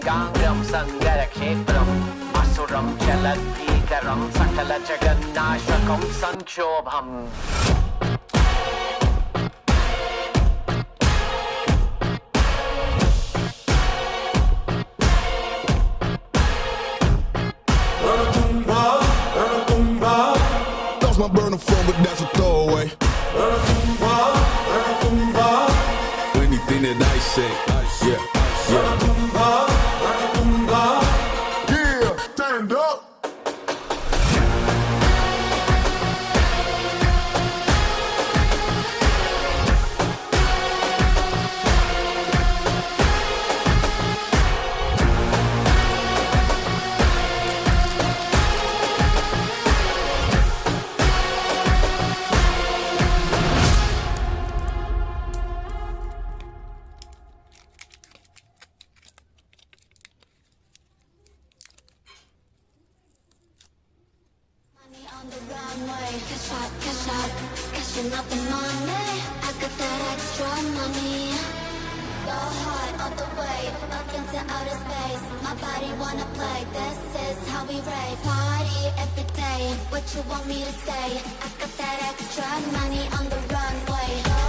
गांग्रम संगरक्षेत्रम असुरम चलद्भीकरम सकल जगन्नाशकम संक्षोभम My burner phone, but that's a throwaway. Anything that I say, yeah, yeah. Yeah, turned up. On the runway, cash out, cashing out the money. I got that extra money. Go hard all the way, up into outer space. My body wanna play, this is how we rave. Party every day, what you want me to say? I got that extra money on the runway.